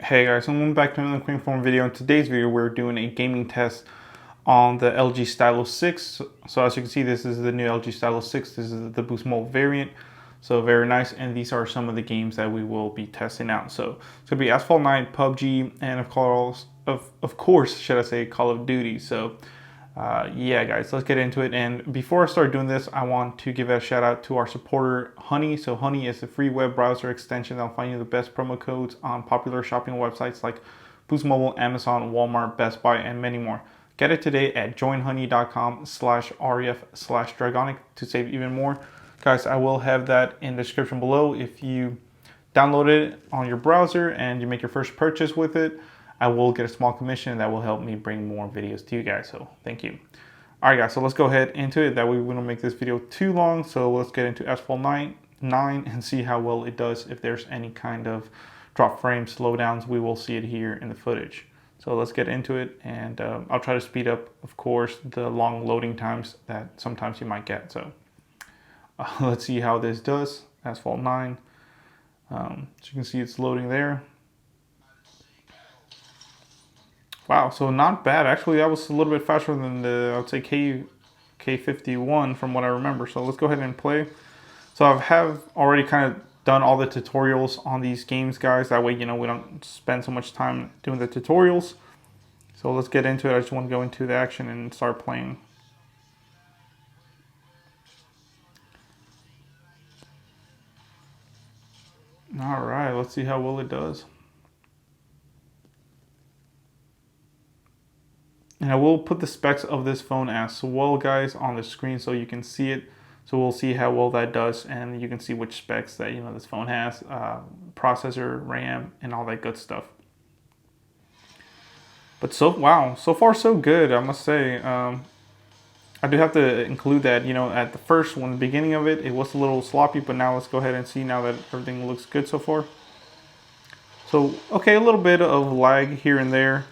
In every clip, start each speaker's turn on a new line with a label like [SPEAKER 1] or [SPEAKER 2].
[SPEAKER 1] Hey guys, and welcome back to another quick form video. In today's video, we're doing a gaming test on the LG Stylo 6. So as you can see, this is the new LG Stylo 6. This is the Boost Mobile variant. So very nice, and these are some of the games that we will be testing out. So it's gonna be Asphalt 9, PUBG, and of course, should I say, Call of Duty. So yeah, guys, let's get into it. And before I start doing this, I want to give a shout out to our supporter, Honey. So Honey is a free web browser extension that'll find you the best promo codes on popular shopping websites like Boost Mobile, Amazon, Walmart, Best Buy, and many more. Get it today at joinhoney.com/ref/dragonic to save even more. Guys, I will have that in the description below. If you download it on your browser and you make your first purchase with it, I will get a small commission that will help me bring more videos to you guys. So thank you. All right, guys, so let's go ahead into it. That way we don't make this video too long. So let's get into Asphalt 9 and see how well it does. If there's any kind of drop frame slowdowns, we will see it here in the footage. So let's get into it, and I'll try to speed up, of course, the long loading times that sometimes you might get. So let's see how this does. Asphalt 9. As you can see, it's loading there. Wow, so not bad. Actually, that was a little bit faster than the, I would say, K51 from what I remember. So let's go ahead and play. So I have already kind of done all the tutorials on these games, guys. That way, you know, we don't spend so much time doing the tutorials. So let's get into it. I just want to go into the action and start playing. All right, let's see how well it does. And I will put the specs of this phone as well, guys, on the screen so you can see it. So we'll see how well that does, and you can see which specs that, you know, this phone has, processor, RAM, and all that good stuff. But wow, so far so good, I must say. I do have to include that, you know, at the first one, the beginning of it, it was a little sloppy, but now let's go ahead and see now that everything looks good so far. So, okay, a little bit of lag here and there.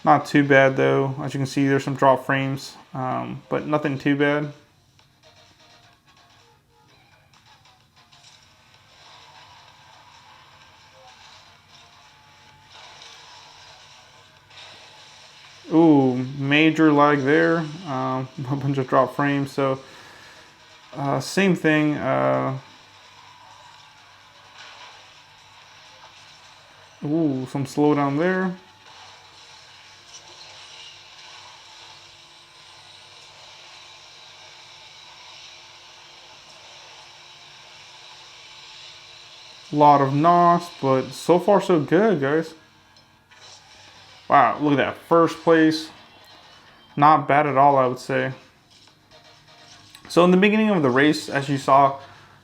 [SPEAKER 1] Not too bad though. As you can see, there's some drop frames, but nothing too bad. Ooh, major lag there. A bunch of drop frames. So same thing. Ooh, some slowdown there. A lot of NOS, but so far so good, guys. Wow, look at that. First place. Not bad at all, I would say. So in the beginning of the race, as you saw,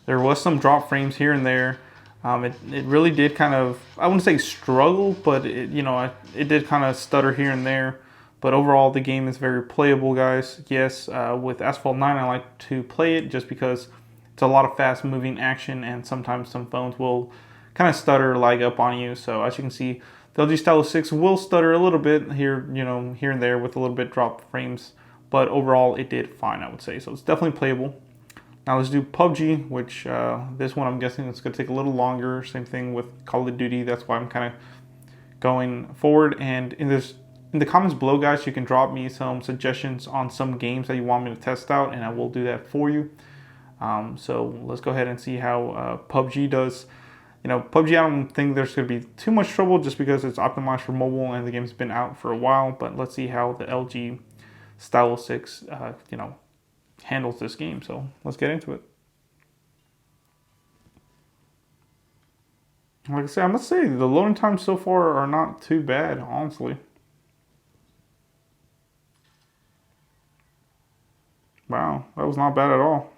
[SPEAKER 1] there was some drop frames here and there. It really did kind of, I wouldn't say struggle, but it, you know, it did kind of stutter here and there. But overall, the game is very playable, guys. Yes, with Asphalt 9, I like to play it just because it's a lot of fast-moving action, and sometimes some phones will kind of stutter, lag up on you. So as you can see, the LG Stylo 6 will stutter a little bit here, you know, here and there with a little bit drop frames. But overall, it did fine, I would say. So it's definitely playable. Now let's do PUBG, which this one I'm guessing it's going to take a little longer. Same thing with Call of Duty. That's why I'm kind of going forward. And in the comments below, guys, you can drop me some suggestions on some games that you want me to test out, and I will do that for you. So let's go ahead and see how PUBG does. You know, PUBG, I don't think there's going to be too much trouble just because it's optimized for mobile and the game's been out for a while. But let's see how the LG Stylo 6, you know, handles this game. So let's get into it. Like I said, I must say the loading times so far are not too bad, honestly. Wow, that was not bad at all.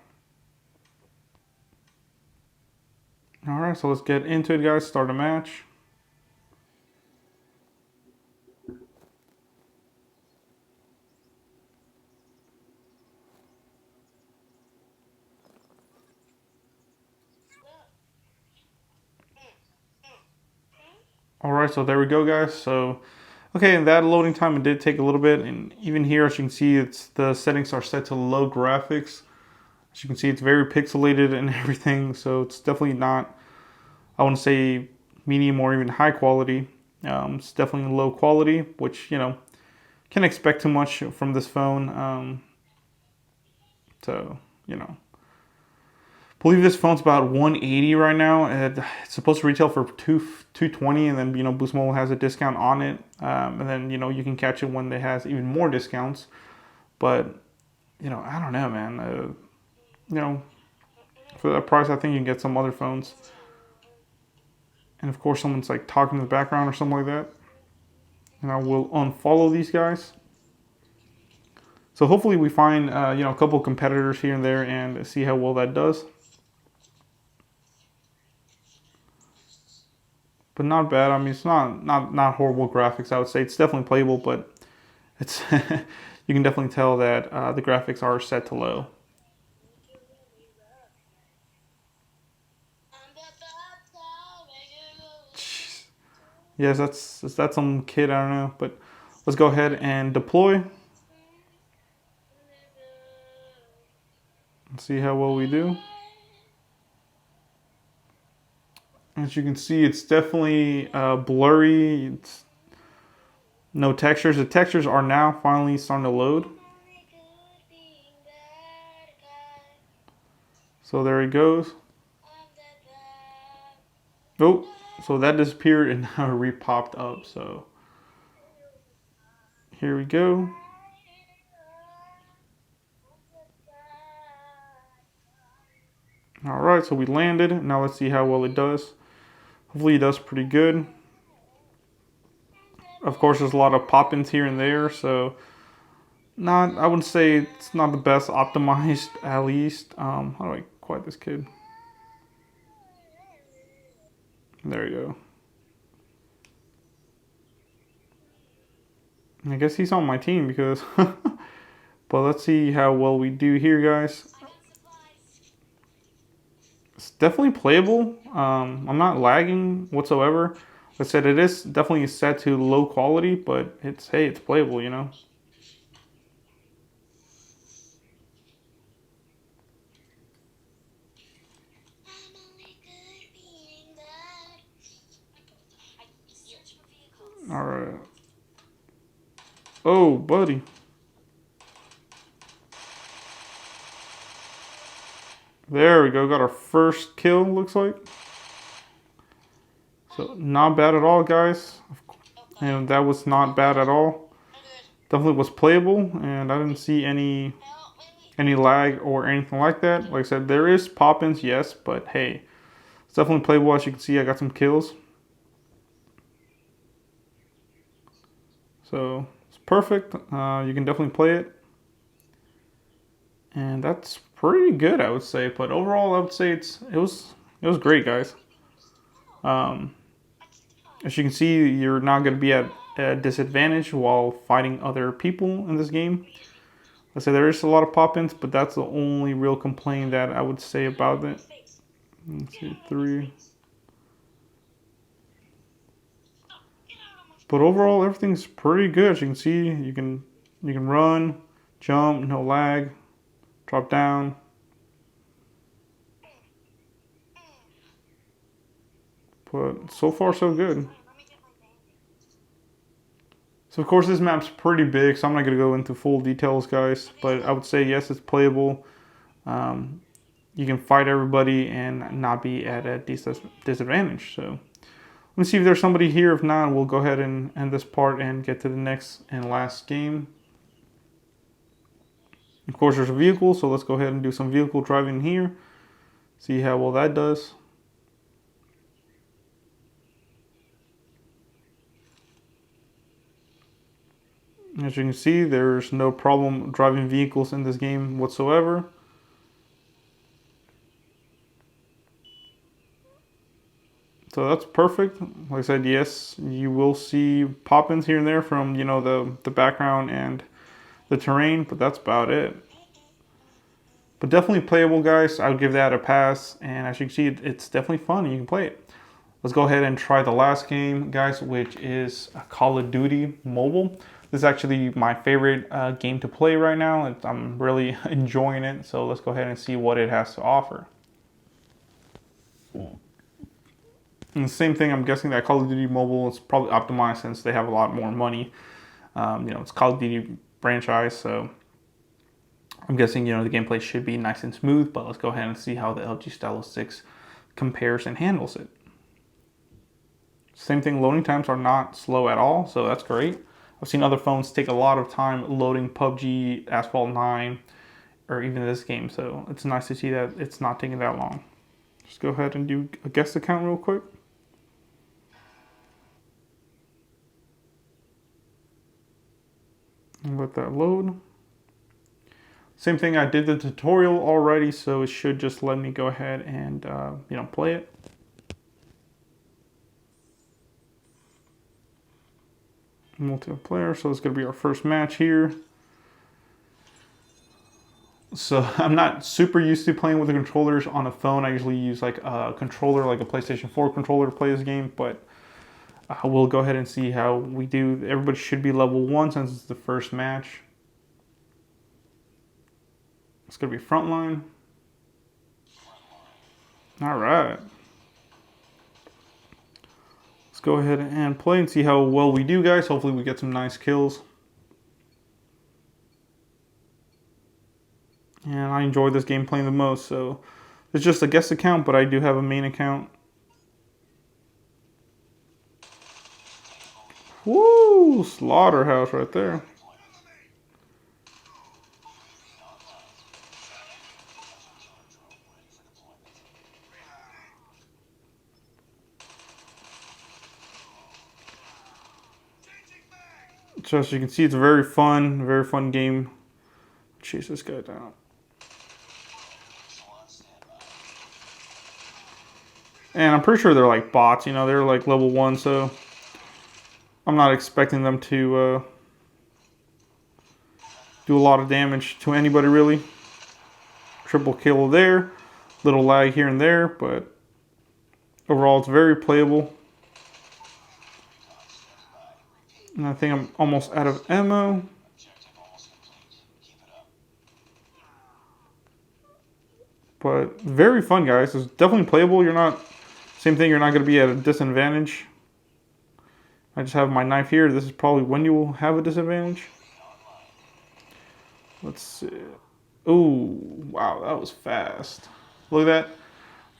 [SPEAKER 1] All right, so let's get into it, guys. Start a match. All right, so there we go, guys. So, okay, and that loading time, it did take a little bit. And even here, as you can see, the settings are set to low graphics. As you can see, it's very pixelated and everything. So it's definitely not, I want to say, medium or even high quality. It's definitely low quality, which, you know, can't expect too much from this phone. So, you know, I believe this phone's about 180 right now. It's supposed to retail for 220, and then, you know, Boost Mobile has a discount on it. And then, you know, you can catch it when it has even more discounts. But, you know, I don't know, man. You know, for that price, I think you can get some other phones. And of course, someone's like talking in the background or something like that. And I will unfollow these guys. So hopefully we find, you know, a couple competitors here and there and see how well that does. But not bad. I mean, it's not horrible graphics. I would say it's definitely playable, but it's you can definitely tell that the graphics are set to low. Yes, that's some kid. I don't know, but let's go ahead and deploy. Let's see how well we do. As you can see, it's definitely blurry. It's no textures. The textures are now finally starting to load. So there it goes. Oh, so that disappeared and now re-popped up. So here we go. All right, so we landed. Now let's see how well it does. Hopefully it does pretty good. Of course, there's a lot of pop-ins here and there, so I wouldn't say it's not the best optimized, at least. How do I quiet this kid? There you go. I guess he's on my team because, but let's see how well we do here, guys. It's definitely playable. I'm not lagging whatsoever. Like I said, it is definitely set to low quality, but it's playable, you know. All right. Oh, buddy. There we go. Got our first kill, looks like. So not bad at all, guys. And that was not bad at all. Definitely was playable, and I didn't see any lag or anything like that. Like I said, there is pop-ins, yes, but hey, it's definitely playable. As you can see, I got some kills. So it's perfect. You can definitely play it. And that's pretty good, I would say. But overall, I would say it was great, guys. As you can see, you're not going to be at a disadvantage while fighting other people in this game. I say there is a lot of pop-ins, but that's the only real complaint that I would say about it. Let's see, 3. But overall, everything's pretty good. As you can see, you can run, jump, no lag, drop down. But so far, so good. So of course, this map's pretty big, so I'm not gonna go into full details, guys. But I would say yes, it's playable. You can fight everybody and not be at a disadvantage. So let me see if there's somebody here. If not, we'll go ahead and end this part and get to the next and last game. Of course, there's a vehicle, so let's go ahead and do some vehicle driving here. See how well that does. As you can see, there's no problem driving vehicles in this game whatsoever. So that's perfect. Like I said, yes, you will see pop-ins here and there from, you know, the background and the terrain, but that's about it. But definitely playable, guys. I would give that a pass. And as you can see, it's definitely fun. You can play it. Let's go ahead and try the last game, guys, which is Call of Duty Mobile. This is actually my favorite game to play right now. I'm really enjoying it. So let's go ahead and see what it has to offer. And the same thing, I'm guessing that Call of Duty Mobile is probably optimized since they have a lot more money. It's Call of Duty franchise, so I'm guessing, the gameplay should be nice and smooth, but let's go ahead and see how the LG Stylo 6 compares and handles it. Same thing, loading times are not slow at all, so that's great. I've seen other phones take a lot of time loading PUBG, Asphalt 9, or even this game, so it's nice to see that it's not taking that long. Just go ahead and do a guest account real quick. And let that load. Same thing, I did the tutorial already, so it should just let me go ahead and play it. Multiplayer, so it's going to be our first match here. So I'm not super used to playing with the controllers on a phone. I usually use like a controller, like a PlayStation 4 controller to play this game, but we'll go ahead and see how we do. Everybody should be level 1 since it's the first match. It's going to be frontline. All right. Let's go ahead and play and see how well we do, guys. Hopefully we get some nice kills. And I enjoy this game playing the most, so it's just a guest account, but I do have a main account. Woo! Slaughterhouse right there. So as you can see, it's a very fun game. Chase this guy down. And I'm pretty sure they're like bots, they're like level 1, so I'm not expecting them to do a lot of damage to anybody really. Triple kill there, little lag here and there, but overall it's very playable. And I think I'm almost out of ammo. But very fun, guys. It's definitely playable. Same thing, you're not going to be at a disadvantage. I just have my knife here. This is probably when you will have a disadvantage. Let's see. Ooh, wow, that was fast. Look at that.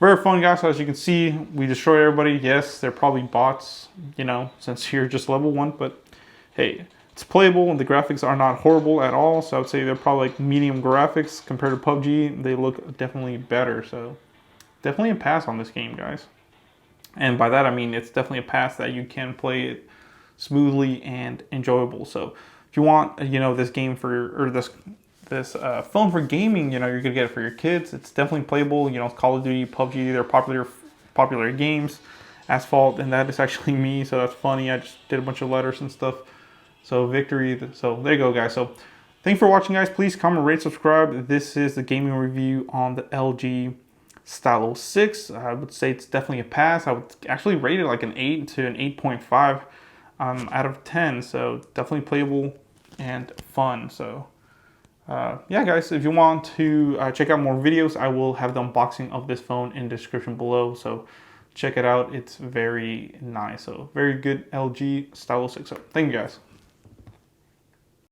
[SPEAKER 1] Very fun, guys. So as you can see, we destroyed everybody. Yes, they're probably bots, since you're just level 1. But hey, it's playable and the graphics are not horrible at all. So I would say they're probably like medium graphics compared to PUBG. They look definitely better. So definitely a pass on this game, guys. And by that, I mean, it's definitely a pass that you can play it smoothly and enjoyable. So if you want, this game this phone for gaming, you're gonna get it for your kids. It's definitely playable. Call of Duty, PUBG, they're popular games. Asphalt, and that is actually me, so that's funny. I just did a bunch of letters and stuff. So victory. So there you go, guys. So thanks for watching, guys. Please comment, rate, subscribe. This is the gaming review on the LG Stylo 6. I would say it's definitely a pass. I would actually rate it like an 8 to an 8.5 out of 10. So definitely playable and fun. So yeah, guys, if you want to check out more videos, I will have the unboxing of this phone in the description below. So check it out. It's very nice. So very good LG Stylo 6. So thank you, guys.